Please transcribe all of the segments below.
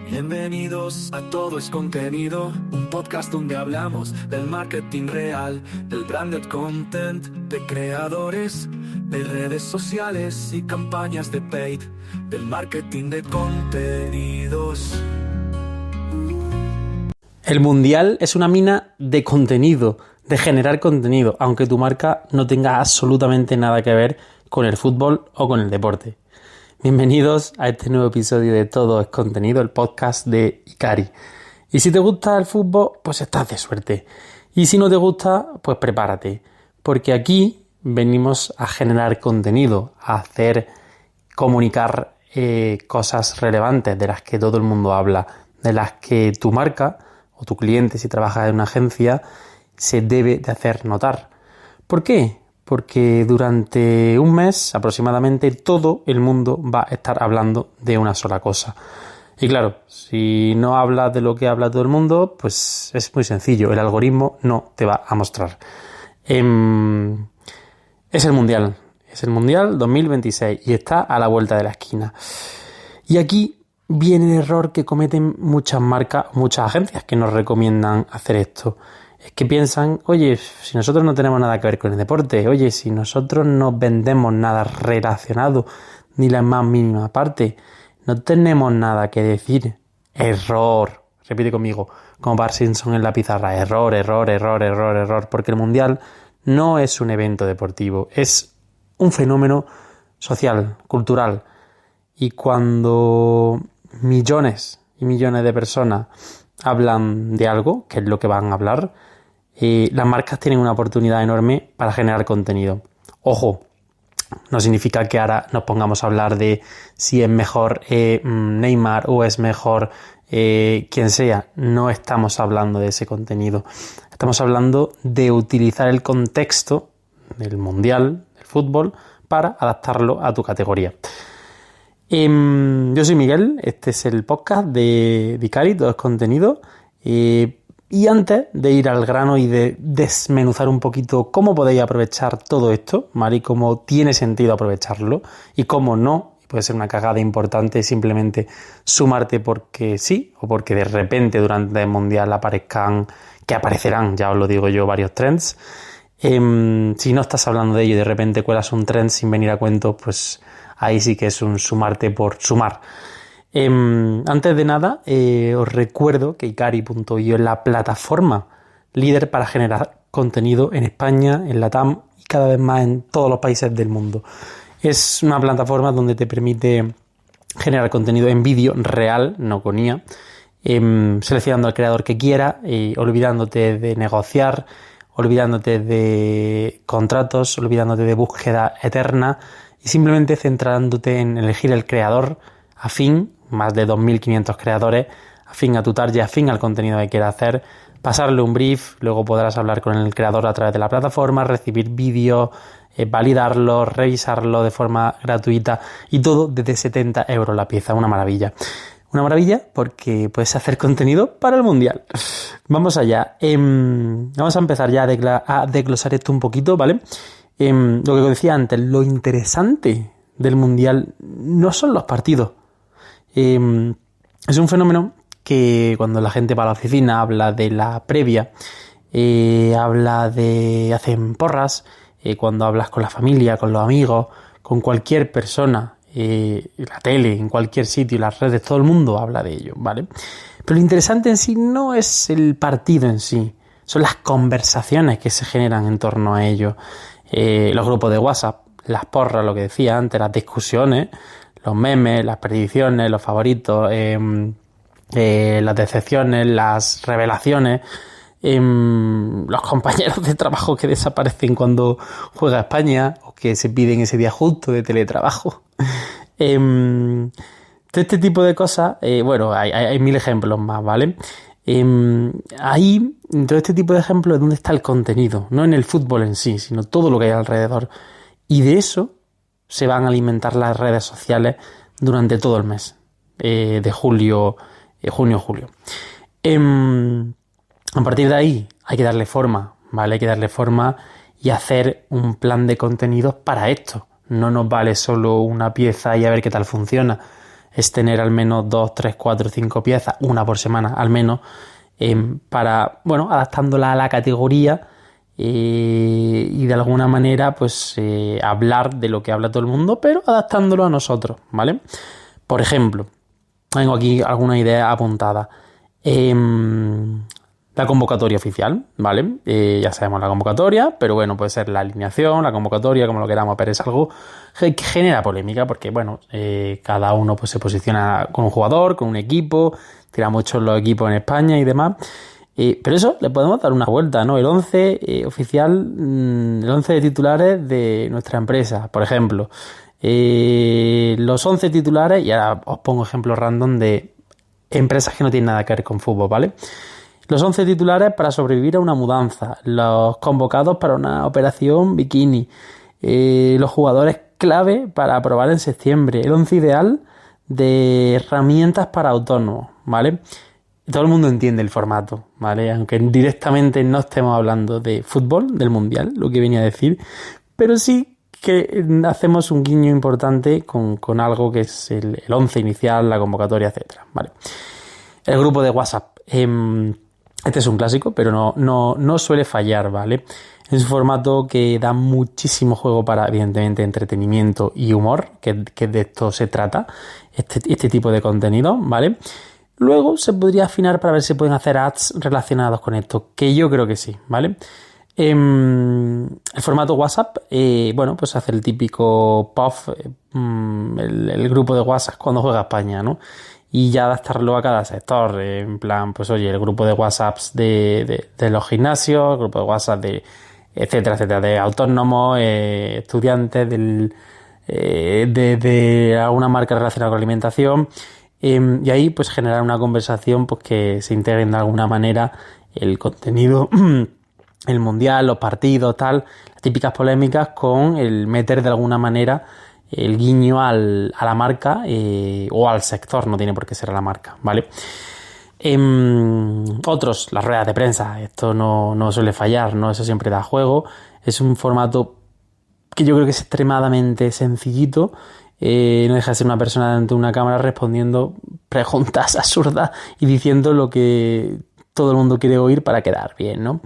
Bienvenidos a Todo es Contenido, un podcast donde hablamos del marketing real, del branded content, de creadores, de redes sociales y campañas de paid, del marketing de contenidos. El Mundial es una mina de contenido, de generar contenido, aunque tu marca no tenga absolutamente nada que ver con el fútbol o con el deporte. Bienvenidos a este nuevo episodio de Todo es Contenido, el podcast de Ikari. Y si te gusta el fútbol, pues estás de suerte. Y si no te gusta, pues prepárate, porque aquí venimos a generar contenido, a comunicar cosas relevantes de las que todo el mundo habla, de las que tu marca o tu cliente, si trabajas en una agencia, se debe de hacer notar. ¿Por qué? Porque durante un mes aproximadamente todo el mundo va a estar hablando de una sola cosa. Y claro, si no hablas de lo que habla todo el mundo, pues es muy sencillo, el algoritmo no te va a mostrar. Es el Mundial 2026 y está a la vuelta de la esquina. Y aquí viene el error que cometen muchas marcas, muchas agencias que nos recomiendan hacer esto. Es que piensan, oye, si nosotros no tenemos nada que ver con el deporte, oye, si nosotros no vendemos nada relacionado, ni la más mínima parte, no tenemos nada que decir. Error. Repite conmigo, como Bart Simpson en la pizarra. Error, porque el Mundial no es un evento deportivo, es un fenómeno social, cultural. Y cuando millones y millones de personas hablan de algo, que es lo que van a hablar, las marcas tienen una oportunidad enorme para generar contenido. Ojo, no significa que ahora nos pongamos a hablar de si es mejor Neymar o es mejor quien sea. No estamos hablando de ese contenido. Estamos hablando de utilizar el contexto del mundial, del fútbol, para adaptarlo a tu categoría. Yo soy Miguel, este es el podcast de Ikari, Todo es Contenido. Y antes de ir al grano y de desmenuzar un poquito cómo podéis aprovechar todo esto, ¿vale? Y cómo tiene sentido aprovecharlo y cómo no, puede ser una cagada importante simplemente sumarte porque sí o porque de repente durante el Mundial aparecerán, ya os lo digo yo, varios trends. Si no estás hablando de ello y de repente cuelas un trend sin venir a cuento, pues ahí sí que es un sumarte por sumar. Antes de nada, os recuerdo que Ikari.io es la plataforma líder para generar contenido en España, en LATAM y cada vez más en todos los países del mundo. Es una plataforma donde te permite generar contenido en vídeo real, no con IA, seleccionando al creador que quiera, olvidándote de negociar, olvidándote de contratos, olvidándote de búsqueda eterna y simplemente centrándote en elegir el creador afín, más de 2.500 creadores, afín a tu target, afín al contenido que quieras hacer, pasarle un brief, luego podrás hablar con el creador a través de la plataforma, recibir vídeos, validarlo, revisarlo de forma gratuita y todo desde 70 € la pieza, una maravilla. Una maravilla porque puedes hacer contenido para el Mundial. Vamos allá. Vamos a empezar ya a desglosar esto un poquito, ¿vale? Lo que decía antes, lo interesante del Mundial no son los partidos. Es un fenómeno que cuando la gente va a la oficina habla de la previa, hacen porras, cuando hablas con la familia, con los amigos, con cualquier persona, la tele, en cualquier sitio, las redes, todo el mundo habla de ello, ¿vale? Pero lo interesante en sí no es el partido en sí, son las conversaciones que se generan en torno a ello. Los grupos de WhatsApp, las porras, lo que decía antes, las discusiones, los memes, las predicciones, los favoritos, las decepciones, las revelaciones, los compañeros de trabajo que desaparecen cuando juega España o que se piden ese día justo de teletrabajo. Todo este tipo de cosas, hay 1000 ejemplos más, ¿vale? Ahí, en todo este tipo de ejemplos es donde está el contenido, no en el fútbol en sí, sino todo lo que hay alrededor. Y de eso se van a alimentar las redes sociales durante todo el mes de junio-julio. A partir de ahí hay que darle forma, ¿vale? Hay que darle forma y hacer un plan de contenidos para esto. No nos vale solo una pieza y a ver qué tal funciona. es tener al menos 2, 3, 4, 5 piezas, una por semana al menos, para, bueno, adaptándola a la categoría y de alguna manera pues hablar de lo que habla todo el mundo, pero adaptándolo a nosotros, ¿vale? Por ejemplo, tengo aquí alguna idea apuntada. La convocatoria oficial, ¿vale? Ya sabemos la convocatoria, pero bueno, puede ser la alineación, la convocatoria, como lo queramos, pero es algo que genera polémica porque, bueno, cada uno pues se posiciona con un jugador, con un equipo, tira mucho los equipos en España y demás. Pero eso le podemos dar una vuelta, ¿no? El 11 oficial, el 11 de titulares de nuestra empresa, por ejemplo. Los 11 titulares, y ahora os pongo ejemplos random de empresas que no tienen nada que ver con fútbol, ¿vale? Los 11 titulares para sobrevivir a una mudanza, los convocados para una operación bikini, los jugadores clave para probar en septiembre, el 11 ideal de herramientas para autónomos, ¿vale? Todo el mundo entiende el formato, ¿vale? Aunque directamente no estemos hablando de fútbol, del mundial, lo que venía a decir, pero sí que hacemos un guiño importante con algo que es el 11 inicial, la convocatoria, etcétera, ¿vale? El grupo de WhatsApp. Este es un clásico, pero no suele fallar, ¿vale? Es un formato que da muchísimo juego para, evidentemente, entretenimiento y humor, que de esto se trata, este tipo de contenido, ¿vale? Luego se podría afinar para ver si pueden hacer ads relacionados con esto, que yo creo que sí, ¿vale? El formato WhatsApp, bueno, pues hace el típico POF, el grupo de WhatsApp cuando juega España, ¿no? Y ya adaptarlo a cada sector, en plan, pues oye, el grupo de WhatsApps de los gimnasios, el grupo de WhatsApp de etcétera, de autónomos, estudiantes, de alguna marca relacionada con alimentación, y ahí pues generar una conversación pues que se integren de alguna manera el contenido, el mundial, los partidos, tal, las típicas polémicas con el meter de alguna manera el guiño a la marca o al sector, no tiene por qué ser a la marca, ¿vale? Otros, las ruedas de prensa, esto no suele fallar, ¿no? Eso siempre da juego. Es un formato que yo creo que es extremadamente sencillito. No deja de ser una persona delante de una cámara respondiendo preguntas absurdas y diciendo lo que todo el mundo quiere oír para quedar bien, ¿no?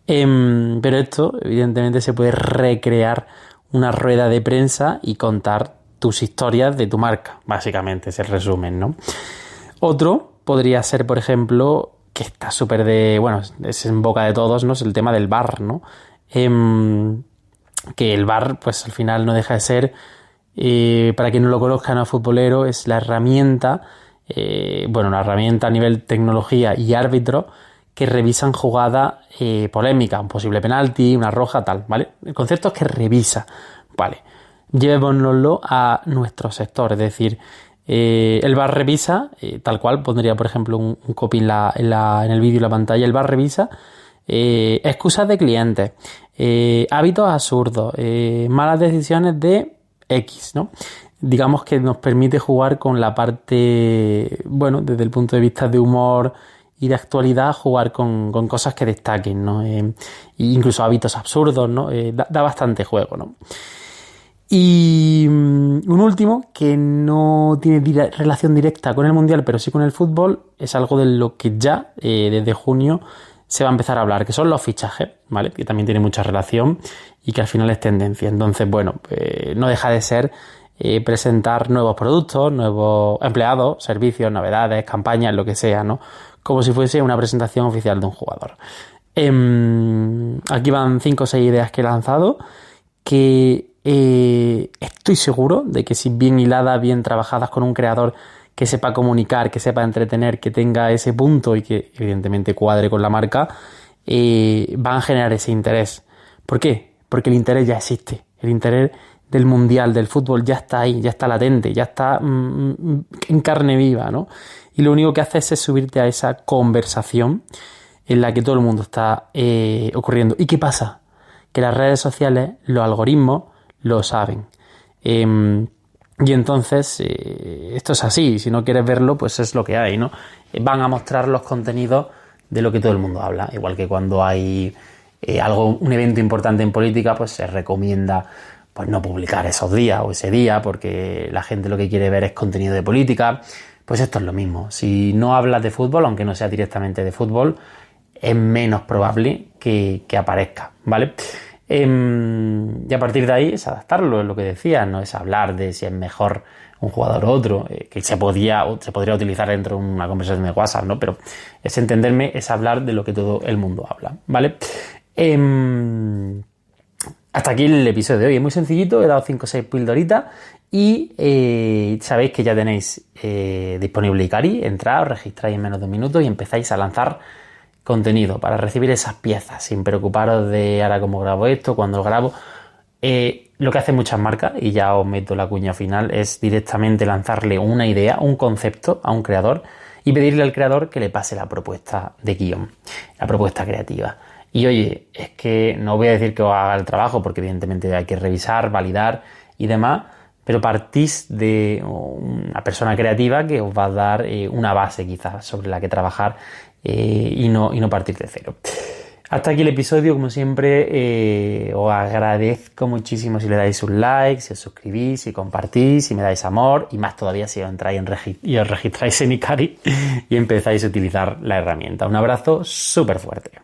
Pero esto, evidentemente, se puede recrear una rueda de prensa y contar tus historias de tu marca, básicamente, es el resumen, ¿no? Otro podría ser, por ejemplo, que está súper bueno, es en boca de todos, ¿no? Es el tema del VAR, ¿no? Que el VAR, pues al final no deja de ser, para quien no lo conozca, no es futbolero, es la herramienta, una herramienta a nivel tecnología y árbitro que revisan jugada polémica, un posible penalti, una roja, tal, ¿vale? El concepto es que revisa, ¿vale? Llevémonoslo a nuestro sector, es decir, el VAR revisa, tal cual, pondría por ejemplo un copy en el vídeo y la pantalla, el VAR revisa excusas de clientes, hábitos absurdos, malas decisiones de X, ¿no? Digamos que nos permite jugar con la parte, bueno, desde el punto de vista de humor y de actualidad, jugar con cosas que destaquen, ¿no? Incluso hábitos absurdos, ¿no? Da bastante juego, ¿no? Y un último que no tiene relación directa con el Mundial, pero sí con el fútbol, es algo de lo que ya desde junio se va a empezar a hablar, que son los fichajes, ¿vale? Que también tiene mucha relación y que al final es tendencia. Entonces, bueno, no deja de ser presentar nuevos productos, nuevos empleados, servicios, novedades, campañas, lo que sea, ¿no? Como si fuese una presentación oficial de un jugador. Aquí van 5 o 6 ideas que he lanzado que estoy seguro de que si bien hiladas, bien trabajadas con un creador que sepa comunicar, que sepa entretener, que tenga ese punto y que evidentemente cuadre con la marca, van a generar ese interés. ¿Por qué? Porque el interés ya existe. El interés del mundial, del fútbol, ya está ahí, ya está latente, ya está en carne viva, ¿no? Y lo único que haces es subirte a esa conversación en la que todo el mundo está ocurriendo. ¿Y qué pasa? Que las redes sociales, los algoritmos, lo saben. Y entonces, esto es así. Si no quieres verlo, pues es lo que hay, ¿no? Van a mostrar los contenidos de lo que todo el mundo habla. Igual que cuando hay un evento importante en política, pues se recomienda pues no publicar esos días o ese día, porque la gente lo que quiere ver es contenido de política. Pues esto es lo mismo. Si no hablas de fútbol, aunque no sea directamente de fútbol, es menos probable que aparezca, ¿vale? Y a partir de ahí es adaptarlo, es lo que decía, no es hablar de si es mejor un jugador u otro, que se podría utilizar dentro de una conversación de WhatsApp, ¿no? Pero es entenderme, es hablar de lo que todo el mundo habla, ¿vale? Hasta aquí el episodio de hoy, es muy sencillito, he dado 5 o 6 pildoritas y sabéis que ya tenéis disponible Ikari, entrad, os registráis en menos de un minuto y empezáis a lanzar contenido para recibir esas piezas sin preocuparos de ahora cómo grabo esto, cuando lo grabo. Lo que hacen muchas marcas, y ya os meto la cuña final, es directamente lanzarle una idea, un concepto a un creador y pedirle al creador que le pase la propuesta de guión, la propuesta creativa. Y oye, es que no voy a decir que os haga el trabajo, porque evidentemente hay que revisar, validar y demás, pero partís de una persona creativa que os va a dar una base quizás sobre la que trabajar y no partir de cero. Hasta aquí el episodio, como siempre, os agradezco muchísimo si le dais un like, si os suscribís, si compartís, si me dais amor y más todavía si os entráis y os registráis en Ikari y empezáis a utilizar la herramienta. Un abrazo súper fuerte.